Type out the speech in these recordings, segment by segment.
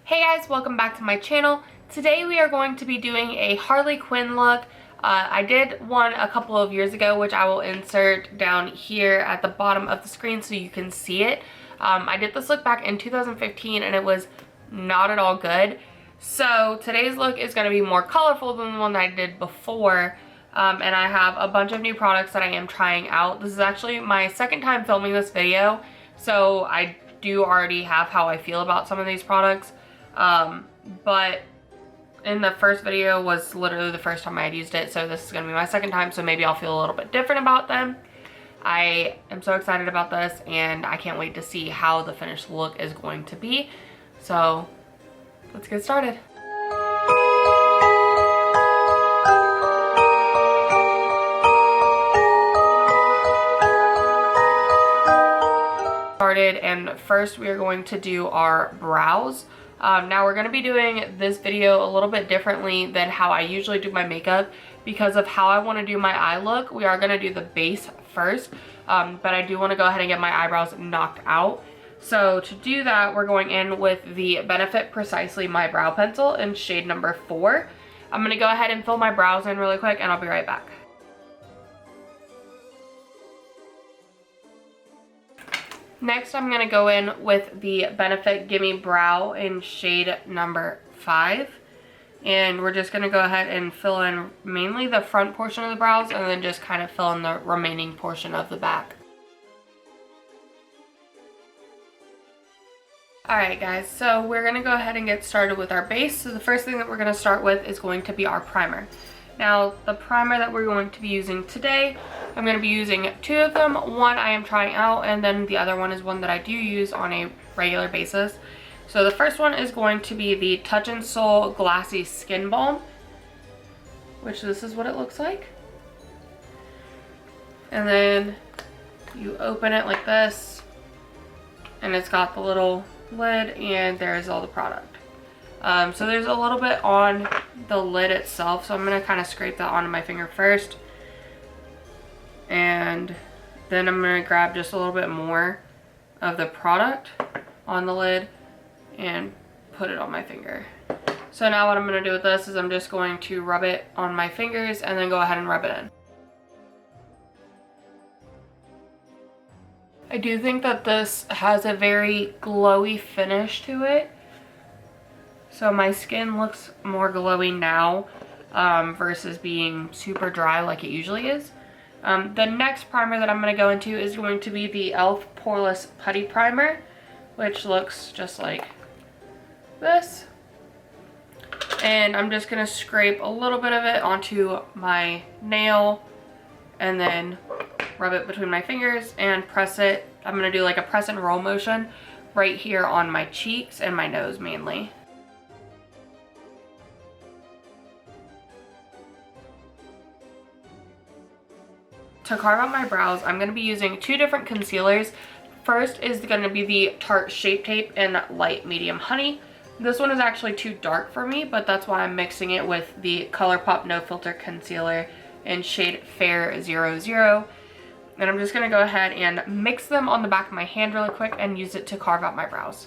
Hey guys, welcome back to my channel. Today we are going to be doing a Harley Quinn look. I did one a couple of years ago, which I will insert down here at the bottom of the screen so you can see it. I did this look back in 2015 and it was not at all good. So today's look is going to be more colorful than the one that I did before. And I have a bunch of new products that I am trying out. This is actually my second time filming this video, so I do already have how I feel about some of these products. But in the first video was literally the first time I had used it, so this is going to be my second time, so maybe I'll feel a little bit different about them. I am so excited about this and I can't wait to see how the finished look is going to be. So let's get started. And first we are going to do our brows. Now we're going to be doing this video a little bit differently than how I usually do my makeup because of how I want to do my eye look. We are going to do the base first, but I do want to go ahead and get my eyebrows knocked out. So to do that, we're going in with the Benefit Precisely My Brow Pencil in shade number 4. I'm going to go ahead and fill my brows in really quick and I'll be right back. Next, I'm going to go in with the Benefit Gimme Brow in shade number 5. And we're just going to go ahead and fill in mainly the front portion of the brows and then just kind of fill in the remaining portion of the back. Alright guys, so we're going to go ahead and get started with our base. So the first thing that we're going to start with is going to be our primer. Now, the primer that we're going to be using today, I'm going to be using 2 of them. One I am trying out, and then the other one is one that I do use on a regular basis. So the first one is going to be the Touch in Sol Glassy Skin Balm, which this is what it looks like. And then you open it like this, and it's got the little lid, and there's all the product. So there's a little bit on the lid itself, so I'm going to kind of scrape that onto my finger first. And then I'm going to grab just a little bit more of the product on the lid and put it on my finger. So now what I'm going to do with this is I'm just going to rub it on my fingers and then go ahead and rub it in. I do think that this has a very glowy finish to it. So my skin looks more glowy now versus being super dry like it usually is. The next primer that I'm going to go into is going to be the e.l.f. Poreless Putty Primer, which looks just like this. And I'm just going to scrape a little bit of it onto my nail and then rub it between my fingers and press it. I'm going to do like a press and roll motion right here on my cheeks and my nose mainly. To carve out my brows, I'm going to be using 2 different concealers. First is going to be the Tarte Shape Tape in Light Medium Honey. This one is actually too dark for me, but that's why I'm mixing it with the Colourpop No Filter Concealer in shade Fair 00. And I'm just going to go ahead and mix them on the back of my hand really quick and use it to carve out my brows.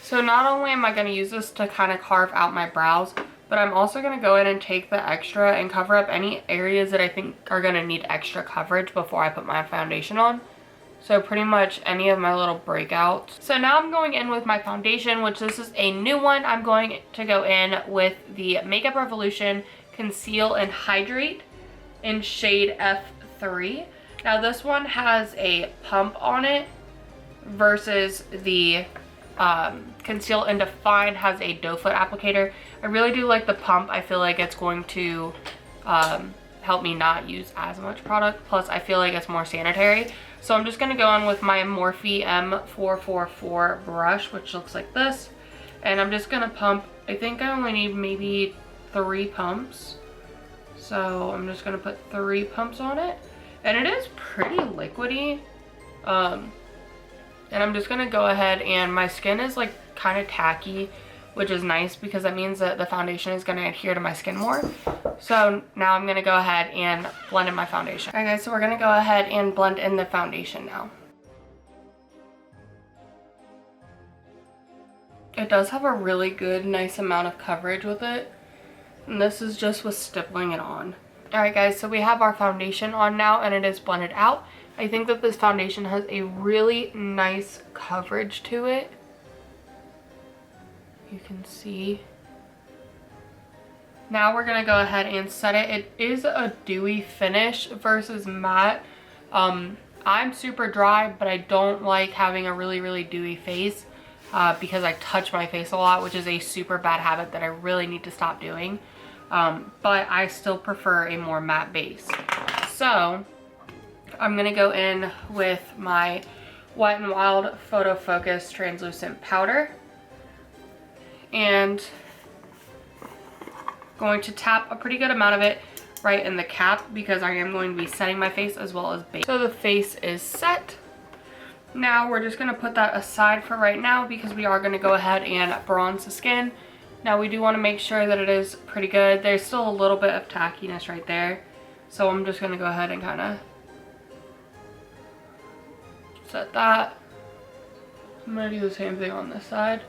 So not only am I going to use this to kind of carve out my brows, but I'm also going to go in and take the extra and cover up any areas that I think are going to need extra coverage before I put my foundation on. So pretty much any of my little breakouts. So now I'm going in with my foundation, which this is a new one. I'm going to go in with the Makeup Revolution Conceal and Hydrate in shade F3. Now this one has a pump on it versus the Conceal and Define has a doe foot applicator. I really do like the pump. I feel like it's going to help me not use as much product. Plus I feel like it's more sanitary. So I'm just going to go in with my Morphe M444 brush, which looks like this. And I'm just going to pump. I think I only need maybe 3 pumps. So I'm just going to put 3 pumps on it. And it is pretty liquidy. And I'm just going to go ahead, and my skin is like kind of tacky, which is nice because that means that the foundation is going to adhere to my skin more. So now I'm gonna go ahead and blend in my foundation. Alright guys, so we're gonna go ahead and blend in the foundation now. It does have a really good, nice amount of coverage with it. And this is just with stippling it on. Alright guys, so we have our foundation on now and it is blended out. I think that this foundation has a really nice coverage to it. You can see. Now we're going to go ahead and set it. It is a dewy finish versus matte. I'm super dry, but I don't like having a really dewy face because I touch my face a lot, which is a super bad habit that I really need to stop doing. But I still prefer a more matte base. So I'm going to go in with my Wet n Wild Photofocus translucent powder. And going to tap a pretty good amount of it right in the cap because I am going to be setting my face as well as base. So the face is set. Now we're just going to put that aside for right now because we are going to go ahead and bronze the skin. Now we do want to make sure that it is pretty good. There's still a little bit of tackiness right there. So I'm just going to go ahead and kind of set that. I'm going to do the same thing on this side.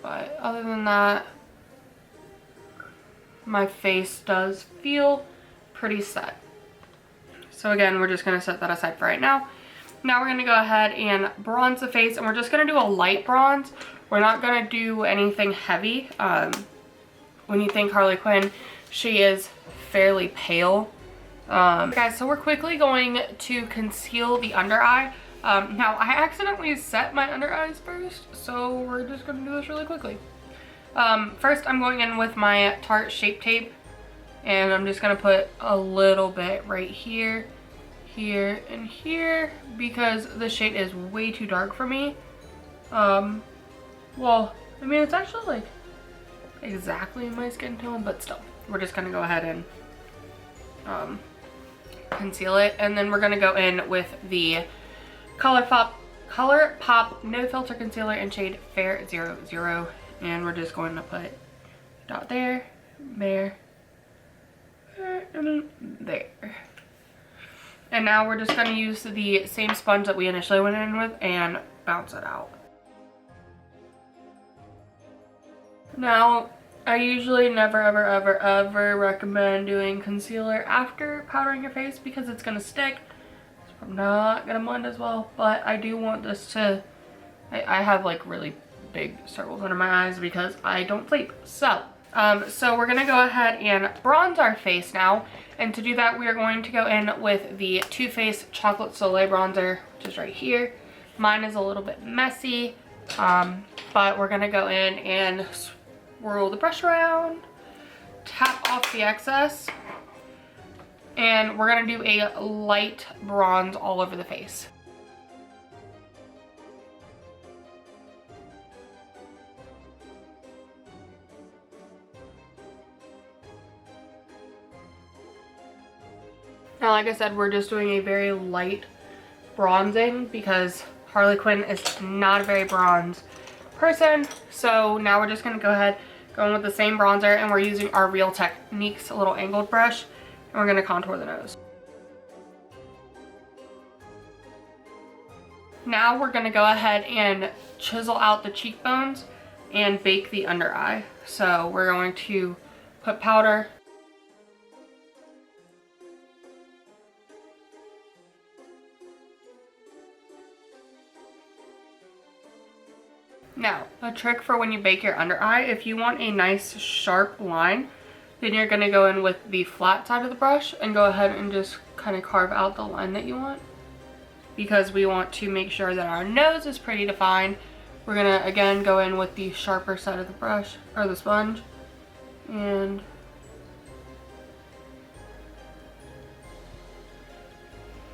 But other than that, my face does feel pretty set. So again, we're just going to set that aside for right now. Now we're going to go ahead and bronze the face, and we're just going to do a light bronze. We're not going to do anything heavy. When you think Harley Quinn, she is fairly pale. Guys, so we're quickly going to conceal the under eye. Now I accidentally set my under eyes first, so we're just going to do this really quickly. First I'm going in with my Tarte Shape Tape, and I'm just going to put a little bit right here, here, and here, because the shade is way too dark for me. Well, I mean, it's actually like exactly my skin tone, but still, we're just going to go ahead and conceal it, and then we're going to go in with the Colourpop No Filter Concealer in shade Fair 00. And we're just going to put dot there, there, and there. And now we're just going to use the same sponge that we initially went in with and bounce it out. Now, I usually never ever recommend doing concealer after powdering your face because it's going to stick. It's not going to blend as well, but I do want this to, I have like really big circles under my eyes because I don't sleep. So we're gonna go ahead and bronze our face now, and to do that we are going to go in with the Too Faced Chocolate Soleil bronzer, which is right here. Mine is a little bit messy, but we're gonna go in and swirl the brush around, tap off the excess, and we're gonna do a light bronze all over the face. Now, like I said, we're just doing a very light bronzing because Harley Quinn is not a very bronze person. So now we're just going to go ahead, going with the same bronzer, and we're using our Real Techniques little angled brush, and we're going to contour the nose. Now we're going to go ahead and chisel out the cheekbones and bake the under eye. So we're going to put powder. Now, a trick for when you bake your under eye, if you want a nice sharp line, then you're going to go in with the flat side of the brush and go ahead and just kind of carve out the line that you want. Because we want to make sure that our nose is pretty defined, we're going to again go in with the sharper side of the brush, or the sponge, and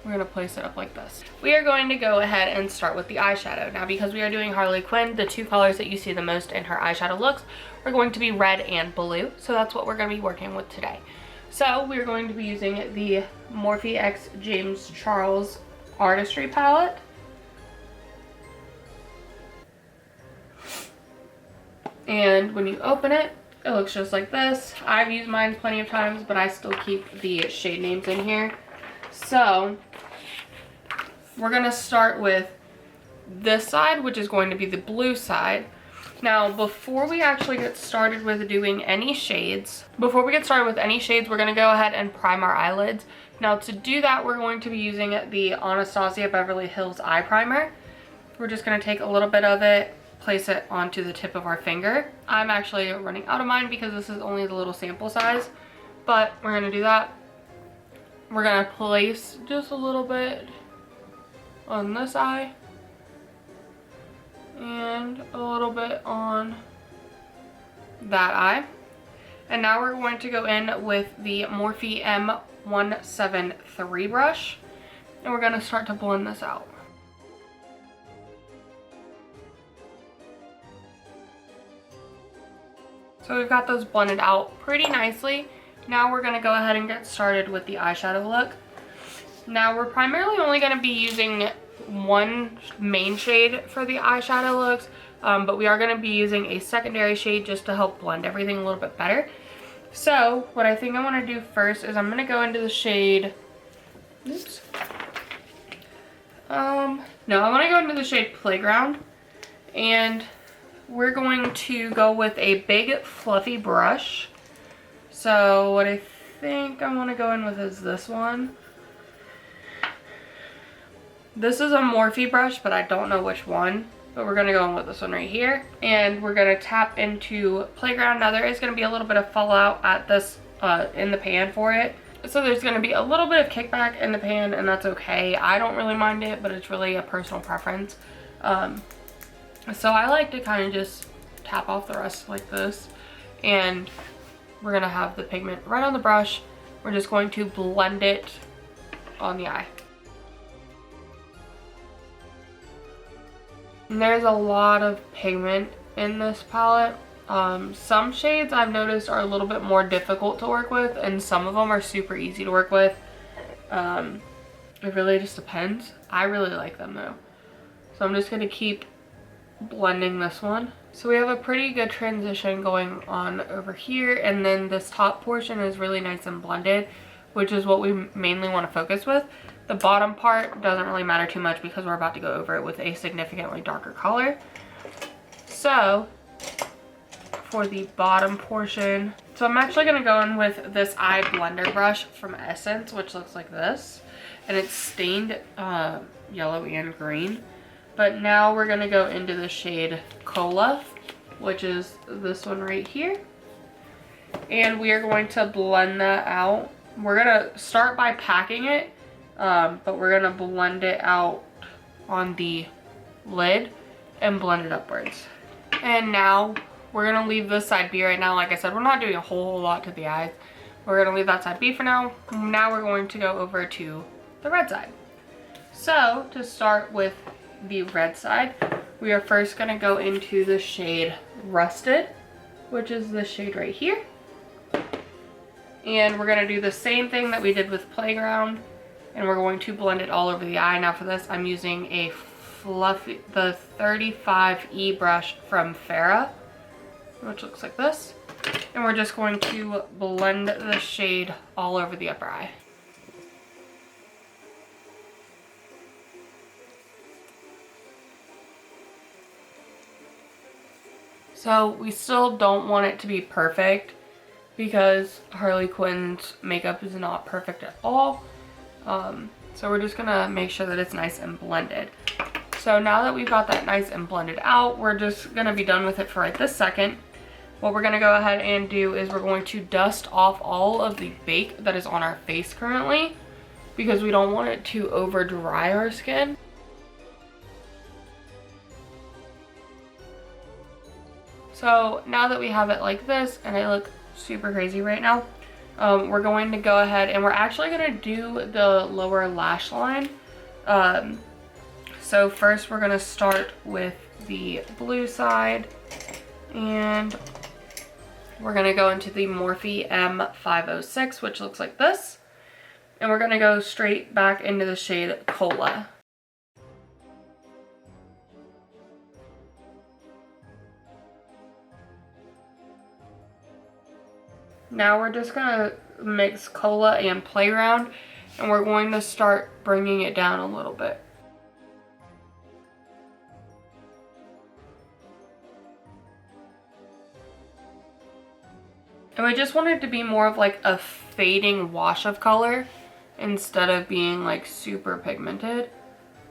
we're going to place it up like this. We are going to go ahead and start with the eyeshadow. Now, because we are doing Harley Quinn, the two colors that you see the most in her eyeshadow looks are going to be red and blue. So that's what we're going to be working with today. So we're going to be using the Morphe X James Charles Artistry palette. And when you open it, It looks just like this. I've used mine plenty of times, but I still keep the shade names in here. So we're going to start with this side, which is going to be the blue side. Now, before we actually get started with doing any shades, we're going to go ahead and prime our eyelids. Now, to do that, we're going to be using the Anastasia Beverly Hills Eye Primer. We're just going to take a little bit of it, place it onto the tip of our finger. I'm actually running out of mine because this is only the little sample size, but we're going to do that. We're going to place just a little bit on this eye and a little bit on that eye. And now we're going to go in with the Morphe M173 brush, and we're going to start to blend this out. So we've got those blended out pretty nicely. Now we're going to go ahead and get started with the eyeshadow look. Now we're primarily only going to be using one main shade for the eyeshadow looks, but we are going to be using a secondary shade just to help blend everything a little bit better. So what I think I want to do first is I'm going to go into the shade, I want to go into the shade Playground, and we're going to go with a big fluffy brush. So what I think I want to go in with is this one. This is a Morphe brush, but I don't know which one. But we're going to go in with this one right here. And we're going to tap into Playground. Now there is going to be a little bit of fallout at this in the pan for it. So there's going to be a little bit of kickback in the pan, and that's okay. I don't really mind it, but it's really a personal preference. So I like to kind of just tap off the rest like this. And we're going to have the pigment right on the brush. We're just going to blend it on the eye. And there's a lot of pigment in this palette. Some shades I've noticed are a little bit more difficult to work with, and some of them are super easy to work with. It really just depends. I really like them though. So I'm just going to keep blending this one. So we have a pretty good transition going on over here, and then this top portion is really nice and blended, which is what we mainly want to focus with. The bottom part doesn't really matter too much because we're about to go over it with a significantly darker color. So for the bottom portion, so I'm actually going to go in with this eye blender brush from Essence, which looks like this, and it's stained yellow and green. But now we're going to go into the shade Cola, which is this one right here, and we are going to blend that out. We're going to start by packing it, but we're going to blend it out on the lid and blend it upwards. And now we're going to leave this side be right now. Like I said, we're not doing a whole lot to the eyes. We're going to leave that side be for now. Now we're going to go over to the red side. So to start with the red side, we are first going to go into the shade Rusted, which is this shade right here. And we're going to do the same thing that we did with Playground, and we're going to blend it all over the eye. Now for this, I'm using the 35E brush from Farrah, which looks like this. And we're just going to blend the shade all over the upper eye. So we still don't want it to be perfect because Harley Quinn's makeup is not perfect at all. So we're just gonna make sure that it's nice and blended. So now that we've got that nice and blended out, we're just gonna be done with it for right this second. What we're gonna go ahead and do is we're going to dust off all of the bake that is on our face currently, because we don't want it to over dry our skin. So now that we have it like this, and I look super crazy right now, we're going to go ahead and we're actually going to do the lower lash line. So first we're going to start with the blue side, and we're going to go into the Morphe M506, which looks like this. And we're going to go straight back into the shade Cola. Now we're just gonna mix Cola and Playground, and we're going to start bringing it down a little bit. And we just want it to be more of like a fading wash of color instead of being like super pigmented.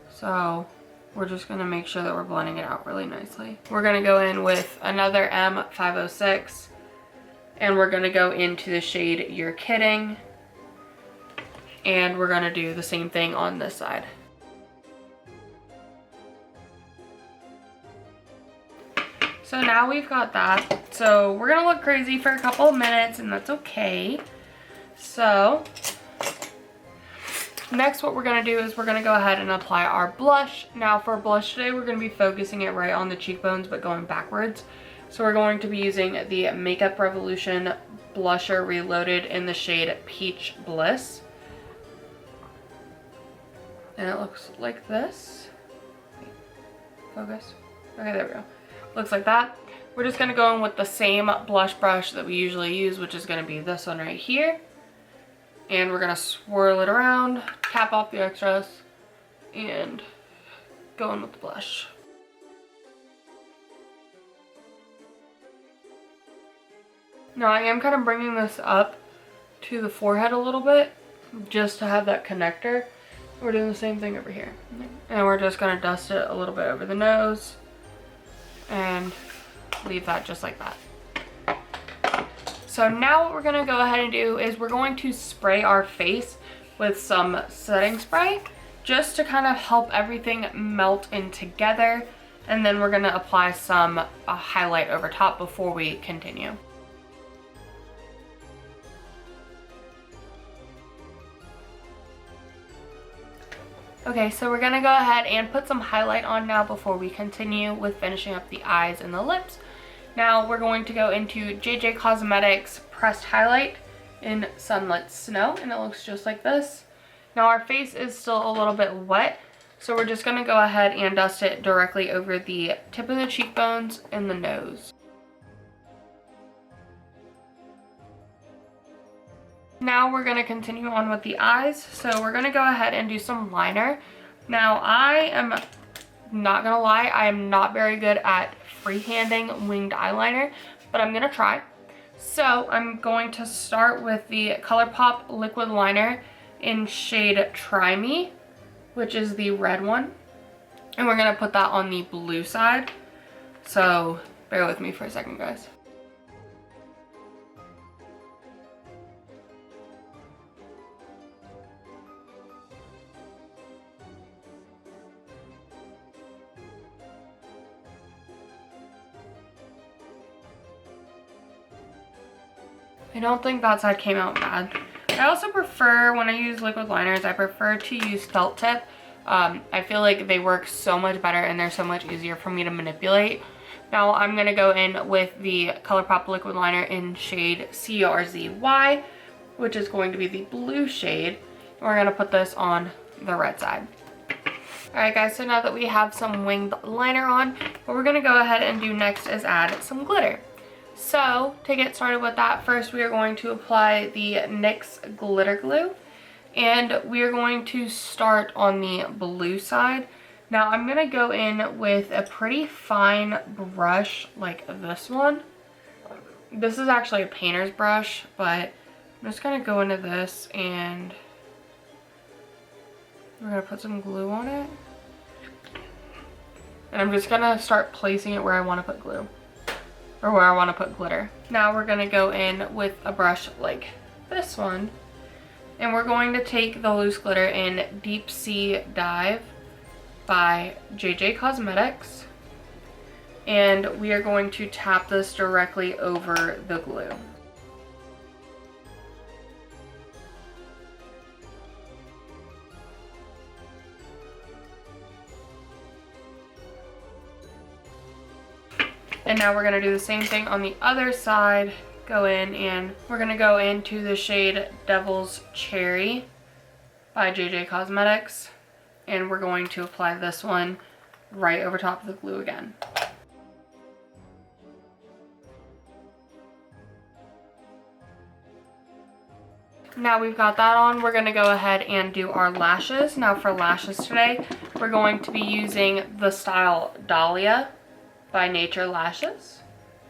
So we're just gonna make sure that we're blending it out really nicely. We're gonna go in with another M506, and we're gonna go into the shade You're Kidding. And we're gonna do the same thing on this side. So now we've got that. So we're gonna look crazy for a couple of minutes, and that's okay. So next what we're gonna do is we're gonna go ahead and apply our blush. Now for blush today, we're gonna be focusing it right on the cheekbones, but going backwards. So we're going to be using the Makeup Revolution Blusher Reloaded in the shade Peach Bliss. And it looks like this. Focus. Okay, there we go. Looks like that. We're just gonna go in with the same blush brush that we usually use, which is gonna be this one right here. And we're gonna swirl it around, tap off the extras, and go in with the blush. Now I am kind of bringing this up to the forehead a little bit, just to have that connector. We're doing the same thing over here. And we're just gonna dust it a little bit over the nose and leave that just like that. So now what we're gonna go ahead and do is we're going to spray our face with some setting spray just to kind of help everything melt in together. And then we're gonna apply some highlight over top before we continue. Okay, so we're gonna go ahead and put some highlight on now before we continue with finishing up the eyes and the lips. Now we're going to go into JayJay Cosmetics Pressed Highlight in Sunlit Snow, and it looks just like this. Now our face is still a little bit wet, so we're just gonna go ahead and dust it directly over the tip of the cheekbones and the nose. Now we're gonna continue on with the eyes. So we're gonna go ahead and do some liner. Now I am not gonna lie, I am not very good at freehanding winged eyeliner, but I'm gonna try. So I'm going to start with the Colourpop liquid liner in shade Try Me, which is the red one. And we're gonna put that on the blue side. So bear with me for a second, guys. I don't think that side came out bad. I also prefer, when I use liquid liners, I prefer to use felt tip. I feel like they work so much better and they're so much easier for me to manipulate. Now I'm going to go in with the Colourpop liquid liner in shade CRZY, which is going to be the blue shade. We're going to put this on the red side. Alright guys, so now that we have some winged liner on, what we're going to go ahead and do next is add some glitter. So, to get started with that, first we are going to apply the NYX Glitter Glue. And we are going to start on the blue side. Now, I'm going to go in with a pretty fine brush like this one. This is actually a painter's brush, but I'm just going to go into this and we're going to put some glue on it. And I'm just going to start placing it where I want to put glue. Or where I want to put glitter. Now we're going to go in with a brush like this one. And we're going to take the loose glitter in Deep Sea Dive by JayJay Cosmetics. And we are going to tap this directly over the glue. And now we're going to do the same thing on the other side. Go in and we're going to go into the shade Devil's Cherry by JayJay Cosmetics. And we're going to apply this one right over top of the glue again. Now we've got that on, we're going to go ahead and do our lashes. Now for lashes today, we're going to be using the style Dahlia by Nature Lashes.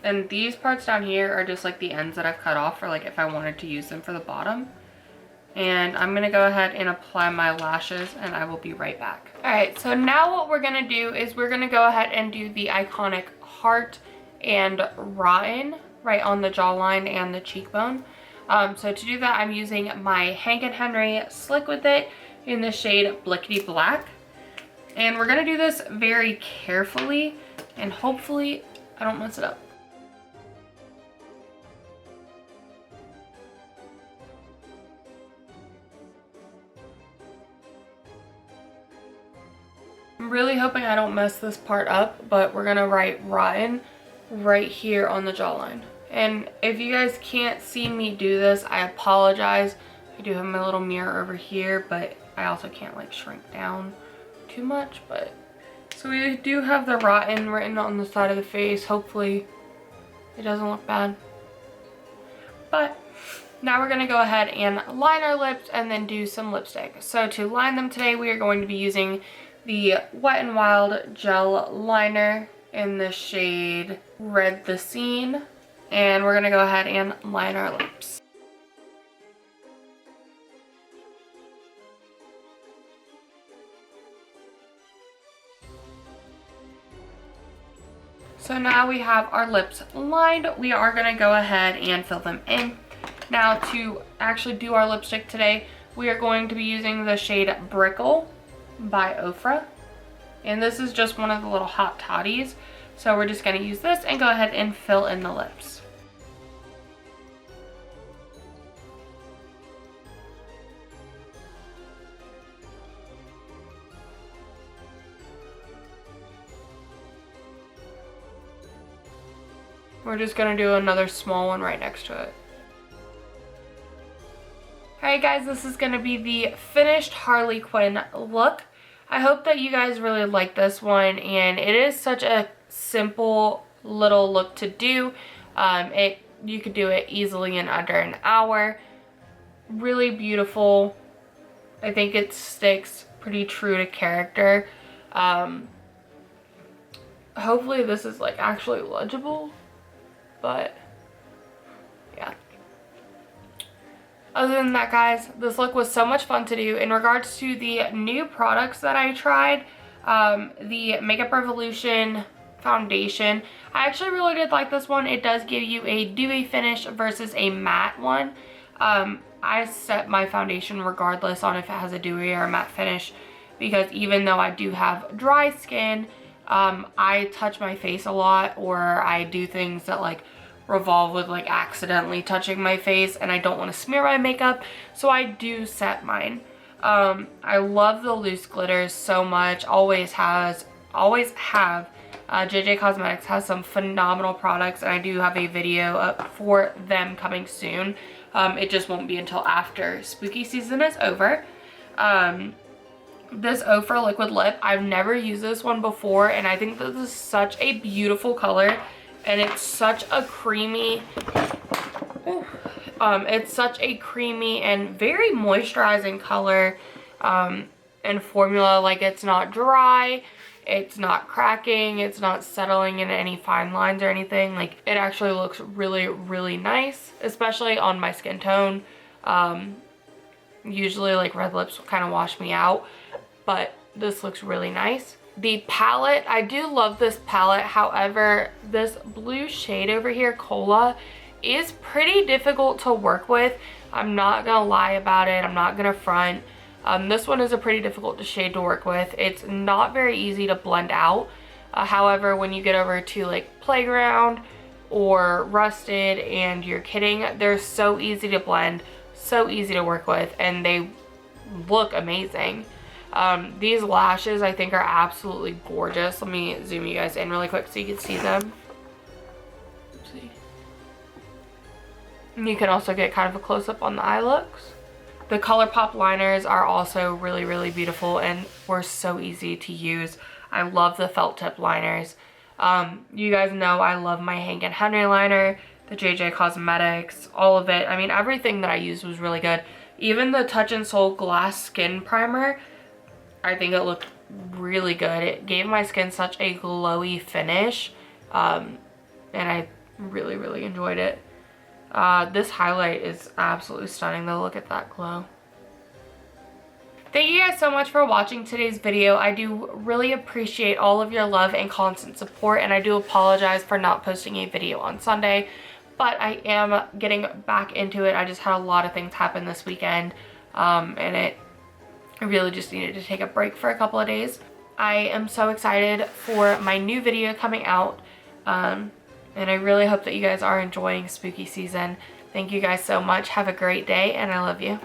And these parts down here are just like the ends that I've cut off for like if I wanted to use them for the bottom. And I'm going to go ahead and apply my lashes and I will be right back. Alright, so now what we're going to do is we're going to go ahead and do the iconic Heart and Rotten right on the jawline and the cheekbone. So to do that, I'm using my Hank & Henry Slick With It in the shade Blickety Black. And we're going to do this very carefully and hopefully I don't mess it up. I'm really hoping I don't mess this part up, but we're going to write Rotten right here on the jawline. And if you guys can't see me do this, I apologize. I do have my little mirror over here, but I also can't like shrink down too much. But so we do have the Rotten written on the side of the face. Hopefully it doesn't look bad. But now we're going to go ahead and line our lips and then do some lipstick. So to line them today, we are going to be using the Wet n Wild Gel Liner in the shade Red the Scene. And we're going to go ahead and line our lips. So now we have our lips lined. We are going to go ahead and fill them in. Now to actually do our lipstick today, we are going to be using the shade Brickle by Ofra. And this is just one of the little hot toddies. So we're just going to use this and go ahead and fill in the lips. We're just going to do another small one right next to it. Alright guys, this is going to be the finished Harley Quinn look. I hope that you guys really like this one, and it is such a simple little look to do. You could do it easily in under an hour. Really beautiful. I think it sticks pretty true to character. Hopefully this is like actually legible. But yeah, other than that guys, this look was so much fun to do. In regards to the new products that I tried, the Makeup Revolution foundation, I actually really did like this one. It does give you a dewy finish versus a matte one. I set my foundation regardless on if it has a dewy or a matte finish, because even though I do have dry skin, I touch my face a lot, or I do things that like revolve with like accidentally touching my face, and I don't want to smear my makeup, so I do set mine. I love the loose glitters so much. Always have. JayJay Cosmetics has some phenomenal products, and I do have a video up for them coming soon. It just won't be until after spooky season is over. This Ofra liquid lip, I've never used this one before, and I think this is such a beautiful color, and it's such a creamy and very moisturizing color and formula. Like, it's not dry, it's not cracking, it's not settling in any fine lines or anything. Like, it actually looks really, really nice, especially on my skin tone. Usually like red lips will kind of wash me out, but this looks really nice. The palette, I do love this palette. However, this blue shade over here, Cola, is pretty difficult to work with. I'm not gonna lie about it. I'm not gonna front. This one is a pretty difficult shade to work with. It's not very easy to blend out. However, when you get over to like Playground or Rusted and You're Kidding, they're so easy to blend, so easy to work with, and they look amazing. These lashes I think are absolutely gorgeous. Let me zoom you guys in really quick so you can see them. Oopsie. And you can also get kind of a close-up on the eye looks. The Colourpop liners are also really, really beautiful and were so easy to use. I love the felt tip liners. You guys know I love my Hank & Henry liner, the JayJay Cosmetics, all of it. I mean, everything that I used was really good. Even the Touch in Sol Glass Skin Primer, I think it looked really good. It gave my skin such a glowy finish, and I really, really enjoyed it. This highlight is absolutely stunning though. Look at that glow. Thank you guys so much for watching today's video. I do really appreciate all of your love and constant support, and I do apologize for not posting a video on Sunday, but I am getting back into it. I just had a lot of things happen this weekend, and I really just needed to take a break for a couple of days. I am so excited for my new video coming out, and I really hope that you guys are enjoying spooky season. Thank you guys so much. Have a great day, and I love you.